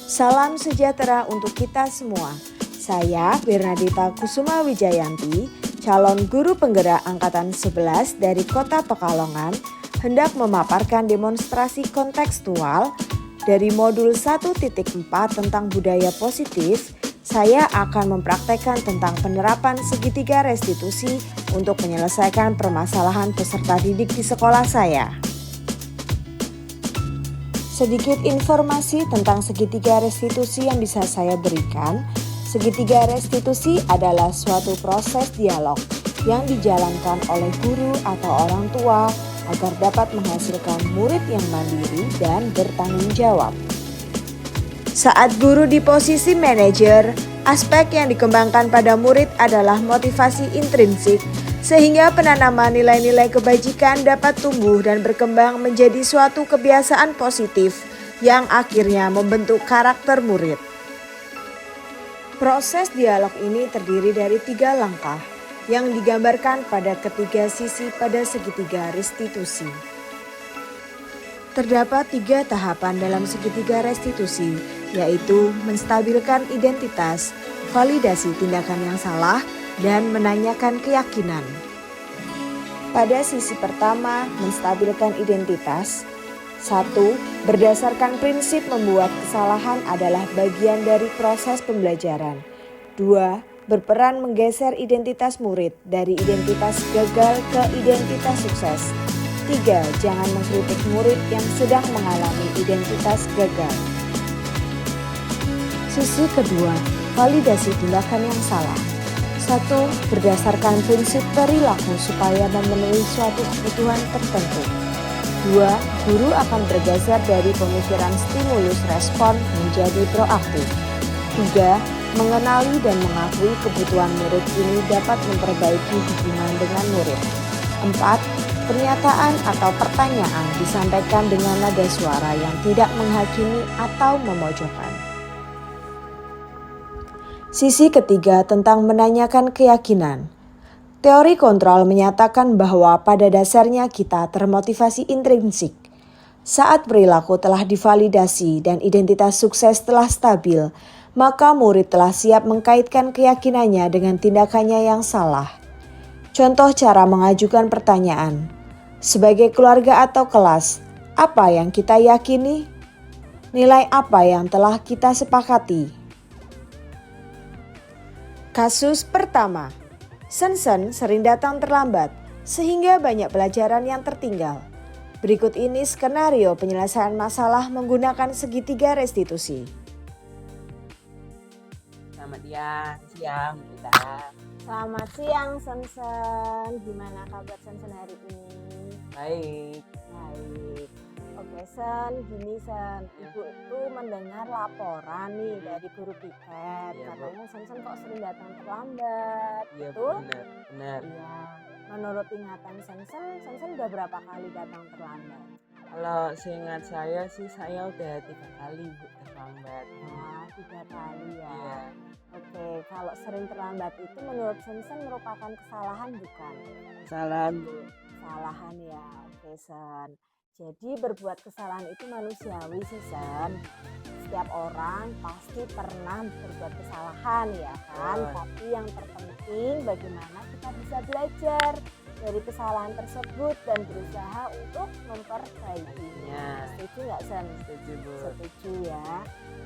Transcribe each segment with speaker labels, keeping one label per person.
Speaker 1: Salam sejahtera untuk kita semua. Saya Bernadita Kusuma Wijayanti, calon guru penggerak Angkatan 11 dari Kota Pekalongan, hendak memaparkan demonstrasi kontekstual dari modul 1.4 tentang budaya positif. Saya akan mempraktekkan tentang penerapan segitiga restitusi untuk menyelesaikan permasalahan peserta didik di sekolah saya. Sedikit informasi tentang segitiga restitusi yang bisa saya berikan. Segitiga restitusi adalah suatu proses dialog yang dijalankan oleh guru atau orang tua agar dapat menghasilkan murid yang mandiri dan bertanggung jawab. Saat guru di posisi manajer, aspek yang dikembangkan pada murid adalah motivasi intrinsik, sehingga penanaman nilai-nilai kebajikan dapat tumbuh dan berkembang menjadi suatu kebiasaan positif yang akhirnya membentuk karakter murid. Proses dialog ini terdiri dari 3 langkah yang digambarkan pada ketiga sisi pada segitiga restitusi. Terdapat 3 tahapan dalam segitiga restitusi, yaitu menstabilkan identitas, validasi tindakan yang salah, dan menanyakan keyakinan. Pada sisi pertama, menstabilkan identitas. 1. Berdasarkan prinsip membuat kesalahan adalah bagian dari proses pembelajaran. 2. Berperan menggeser identitas murid dari identitas gagal ke identitas sukses. 3. Jangan mengkritik murid yang sedang mengalami identitas gagal. Sisi kedua, validasi tindakan yang salah. 1. Berdasarkan prinsip perilaku supaya memenuhi suatu kebutuhan tertentu. 2. Guru akan bergeser dari pemikiran stimulus respon menjadi proaktif. 3. Mengenali dan mengakui kebutuhan murid ini dapat memperbaiki hubungan dengan murid. 4. Pernyataan atau pertanyaan disampaikan dengan nada suara yang tidak menghakimi atau memojokkan. Sisi ketiga tentang menanyakan keyakinan. Teori kontrol menyatakan bahwa pada dasarnya kita termotivasi intrinsik. Saat perilaku telah divalidasi dan identitas sukses telah stabil, maka murid telah siap mengkaitkan keyakinannya dengan tindakannya yang salah. Contoh cara mengajukan pertanyaan. Sebagai keluarga atau kelas, apa yang kita yakini? Nilai apa yang telah kita sepakati? Kasus pertama, Sen-sen sering datang terlambat, sehingga banyak pelajaran yang tertinggal. Berikut ini skenario penyelesaian masalah menggunakan segitiga restitusi.
Speaker 2: Selamat siang kita.
Speaker 1: Selamat siang Sen-sen, gimana kabar Sen-sen hari ini?
Speaker 2: Baik.
Speaker 1: Oke Sen, gini Sen, Ibu itu mendengar laporan nih dari guru piket,
Speaker 2: Iya, Bu.
Speaker 1: katanya Sen-sen kok sering datang terlambat,
Speaker 2: Iya,
Speaker 1: betul?
Speaker 2: benar.
Speaker 1: Iya, menurut ingatan Sen-sen udah berapa kali datang terlambat?
Speaker 2: Kalau seingat saya sih saya udah 3 kali Bu terlambat.
Speaker 1: Wah, 3 kali ya.
Speaker 2: Iya.
Speaker 1: Oke, kalau sering terlambat itu menurut Sen merupakan kesalahan bukan?
Speaker 2: Kesalahan Bu.
Speaker 1: Kesalahan ya, oke Sen. Jadi berbuat kesalahan itu manusiawi sih Sen. Setiap orang pasti pernah berbuat kesalahan ya kan.
Speaker 2: Oh.
Speaker 1: Tapi yang terpenting bagaimana kita bisa belajar dari kesalahan tersebut dan berusaha untuk memperbaikinya. Setuju nggak Sen?
Speaker 2: Setuju Bu.
Speaker 1: Setuju ya.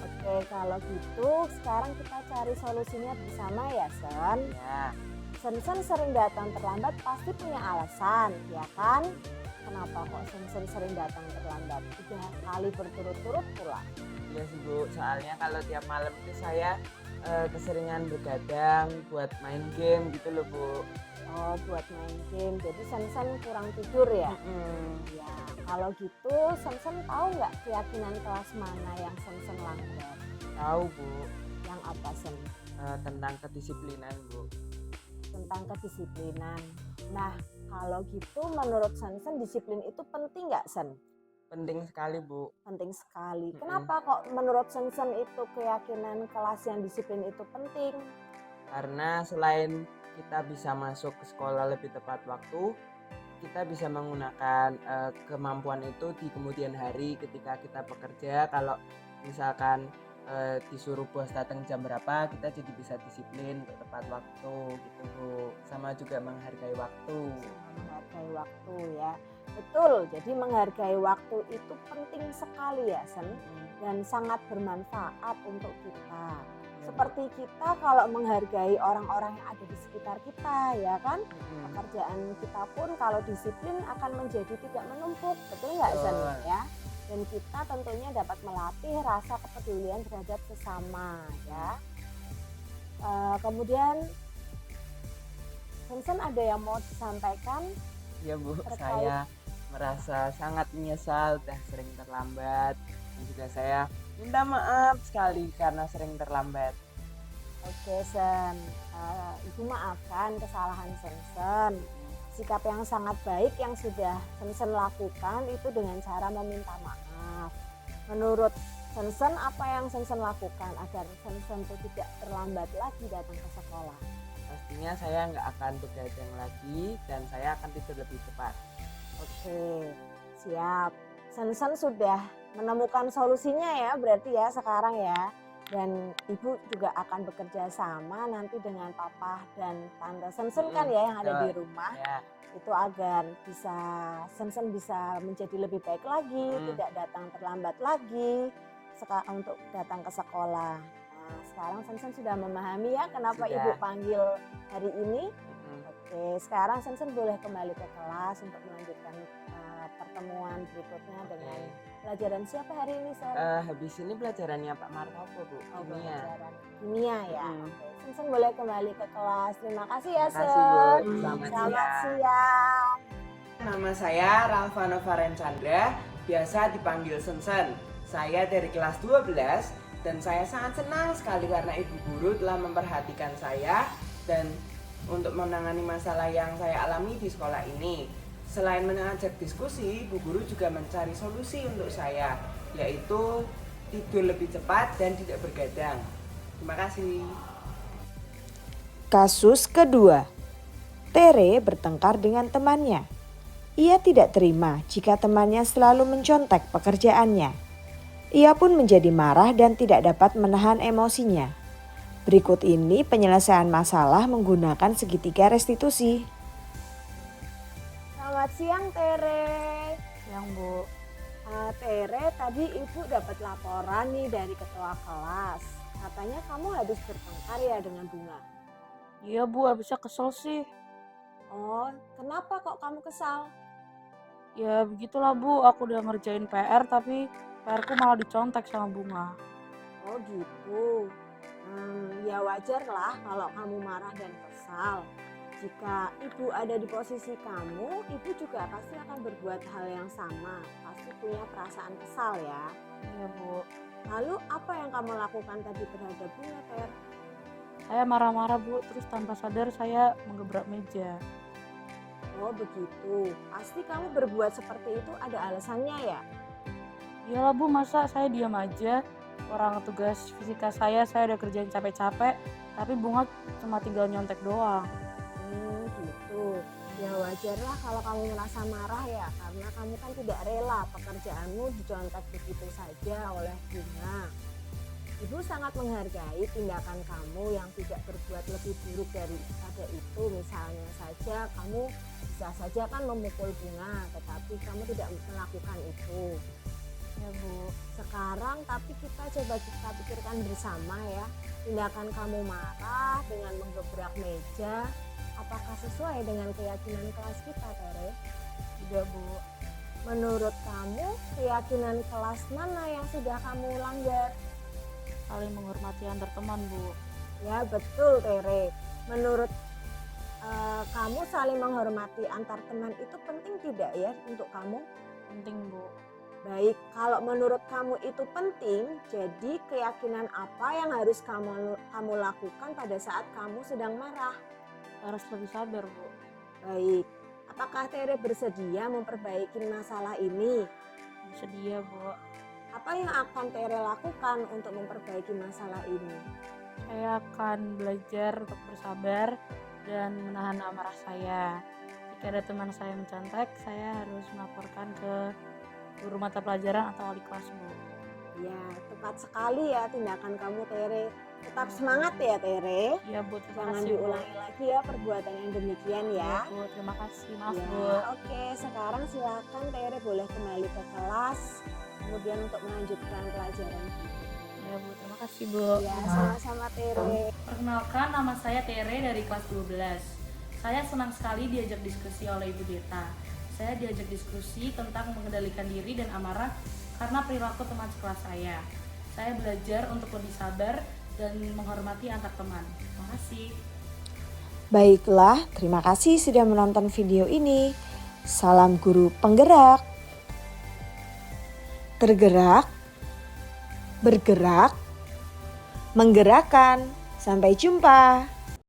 Speaker 1: Oke, kalau gitu sekarang kita cari solusinya bersama ya Sen.
Speaker 2: Ya.
Speaker 1: Sen sering datang terlambat pasti punya alasan, ya kan? Kenapa kok Sen sering datang terlambat? 3 kali berturut-turut pula.
Speaker 2: Iya sih Bu, soalnya kalau tiap malam itu saya keseringan begadang buat main game gitu loh Bu.
Speaker 1: Oh, buat main game. Jadi Sen kurang tidur ya? Ya, kalau gitu Sen tahu nggak keyakinan kelas mana yang Sen langgar?
Speaker 2: Tahu Bu,
Speaker 1: Yang apa Sen?
Speaker 2: tentang kedisiplinan Bu.
Speaker 1: Tentang kedisiplinan. Nah, kalau gitu menurut Sen disiplin itu penting nggak Sen?
Speaker 2: Penting sekali Bu.
Speaker 1: Penting sekali. Kenapa kok menurut Sen itu keyakinan kelas yang disiplin itu penting?
Speaker 2: Karena selain kita bisa masuk ke sekolah lebih tepat waktu, kita bisa menggunakan kemampuan itu di kemudian hari ketika kita bekerja. Kalau misalkan disuruh bos datang jam berapa, kita jadi bisa disiplin untuk tepat waktu gitu Bu. Sama juga menghargai waktu.
Speaker 1: Menghargai waktu ya. Betul, jadi menghargai waktu itu penting sekali ya Sen, dan sangat bermanfaat untuk kita.
Speaker 2: Ya, Bu.
Speaker 1: Seperti kita kalau menghargai orang-orang yang ada di sekitar kita ya kan,
Speaker 2: Mm-mm.
Speaker 1: pekerjaan kita pun kalau disiplin akan menjadi tidak menumpuk, betul nggak Sen
Speaker 2: Betul.
Speaker 1: ya? Dan kita tentunya dapat melatih rasa kepedulian terhadap sesama ya. Kemudian Sensen ada yang mau disampaikan
Speaker 2: Ya Bu,
Speaker 1: terkait.
Speaker 2: saya merasa sangat menyesal udah sering terlambat. Dan juga saya minta maaf sekali karena sering terlambat.
Speaker 1: Oke Sen, Ibu maafkan kesalahan Sensen. Sikap yang sangat baik yang sudah Sensen lakukan itu dengan cara meminta maaf. Menurut Sensen, apa yang Sensen lakukan agar Sensen itu tidak terlambat lagi datang ke sekolah?
Speaker 2: Pastinya saya nggak akan begadang lagi dan saya akan tidur lebih cepat.
Speaker 1: Oke, siap. Sensen sudah menemukan solusinya ya berarti ya sekarang ya. Dan Ibu juga akan bekerja sama nanti dengan Papa dan Tante Sensen kan ya yang ada di
Speaker 2: Betul.
Speaker 1: rumah.
Speaker 2: Ya,
Speaker 1: Itu agar bisa Sensen bisa menjadi lebih baik lagi, tidak datang terlambat lagi untuk datang ke sekolah. Nah, sekarang Sensen sudah memahami ya kenapa
Speaker 2: Sudah.
Speaker 1: Ibu panggil hari ini.
Speaker 2: Mm-mm.
Speaker 1: Oke, sekarang Sensen boleh kembali ke kelas untuk melanjutkan pertemuan berikutnya dengan pelajaran siapa hari ini, Sen?
Speaker 2: Habis ini pelajarannya Pak Martopo Bu,
Speaker 1: Oh,
Speaker 2: kimia.
Speaker 1: pelajaran kimia ya.
Speaker 2: Mm.
Speaker 1: Oke, Sensen boleh kembali ke kelas. Terima kasih ya,
Speaker 2: Terima kasih Bu,
Speaker 1: Sen.
Speaker 2: selamat
Speaker 1: Selamat
Speaker 2: siang.
Speaker 1: siang.
Speaker 2: Nama saya Ralvano Chandra, biasa dipanggil Sensen. Saya dari kelas 12 dan saya sangat senang sekali karena ibu guru telah memperhatikan saya dan untuk menangani masalah yang saya alami di sekolah ini. Selain mengajak diskusi, ibu guru juga mencari solusi untuk saya, yaitu tidur lebih cepat dan tidak bergadang. Terima kasih.
Speaker 1: Kasus kedua. Tere bertengkar dengan temannya. Ia tidak terima jika temannya selalu mencontek pekerjaannya. Ia pun menjadi marah dan tidak dapat menahan emosinya. Berikut ini penyelesaian masalah menggunakan segitiga restitusi. Selamat siang Tere.
Speaker 3: Yang Bu,
Speaker 1: Tere, tadi Ibu dapat laporan nih dari ketua kelas. Katanya kamu habis bertengkar ya dengan Bunga.
Speaker 3: iya Bu, habisnya kesel sih.
Speaker 1: Oh, kenapa kok kamu kesal?
Speaker 3: Ya begitulah Bu, aku udah ngerjain PR tapi PR-ku malah dicontek sama Bunga.
Speaker 1: Oh gitu. Ya wajar lah kalau kamu marah dan kesal. Jika ibu ada di posisi kamu, ibu juga pasti akan berbuat hal yang sama. Pasti punya perasaan kesal ya.
Speaker 3: Iya Bu,
Speaker 1: Lalu apa yang kamu lakukan tadi terhadap Bunga, Ter?
Speaker 3: saya marah-marah Bu, terus tanpa sadar saya menggebrak meja.
Speaker 1: Oh begitu. Pasti kamu berbuat seperti itu ada alasannya ya?
Speaker 3: Iyalah Bu, masa saya diam aja? Orang tugas fisika saya udah kerjain capek-capek, tapi Bunga cuma tinggal nyontek doang.
Speaker 1: Gitu. Ya wajarlah kalau kamu merasa marah ya, karena kamu kan tidak rela pekerjaanmu dicontek begitu saja oleh Bunga. Ibu sangat menghargai tindakan kamu yang tidak berbuat lebih buruk daripada itu. Misalnya saja kamu bisa saja kan memukul Bunga, tetapi kamu tidak melakukan itu.
Speaker 3: Ya Bu,
Speaker 1: Sekarang tapi kita pikirkan bersama ya, tindakan kamu marah dengan menggebrak meja, apakah sesuai dengan keyakinan kelas kita, Tere?
Speaker 3: tidak Bu.
Speaker 1: Menurut kamu, keyakinan kelas mana yang sudah kamu langgar?
Speaker 3: Saling menghormati antar teman Bu.
Speaker 1: Ya betul, Tere. Menurut kamu saling menghormati antar teman itu penting tidak ya untuk kamu?
Speaker 3: Penting Bu.
Speaker 1: Baik, kalau menurut kamu itu penting, jadi keyakinan apa yang harus kamu lakukan pada saat kamu sedang marah?
Speaker 3: Harus lebih sabar Bu.
Speaker 1: Baik, apakah Tere bersedia memperbaiki masalah ini?
Speaker 3: Bersedia Bu.
Speaker 1: Apa yang akan Tere lakukan untuk memperbaiki masalah ini?
Speaker 3: Saya akan belajar untuk bersabar dan menahan amarah saya. Jika ada teman saya mencontek, saya harus melaporkan ke guru mata pelajaran atau wali kelas Bu.
Speaker 1: Ya, tepat sekali ya tindakan kamu Tere. Tetap semangat ya Tere.
Speaker 3: Iya Bu, terima
Speaker 1: Jangan
Speaker 3: kasih Bu.
Speaker 1: diulangi lagi ya perbuatan yang demikian
Speaker 3: Iya
Speaker 1: ya.
Speaker 3: Bu, terima kasih. Maaf
Speaker 1: Ya,
Speaker 3: Bu.
Speaker 1: oke, sekarang silakan Tere boleh kembali ke kelas, kemudian untuk melanjutkan pelajaran kita.
Speaker 3: Iya Bu, terima kasih Bu.
Speaker 1: Ya, sama-sama Tere.
Speaker 3: Perkenalkan, nama saya Tere dari kelas 12. Saya senang sekali diajak diskusi oleh Ibu Deta. Saya diajak diskusi tentang mengendalikan diri dan amarah karena perilaku teman sekelas saya. Saya belajar untuk lebih sabar dan menghormati antar teman. Terima kasih.
Speaker 1: Baiklah, terima kasih sudah menonton video ini. Salam guru penggerak. Tergerak, bergerak, menggerakkan. Sampai jumpa.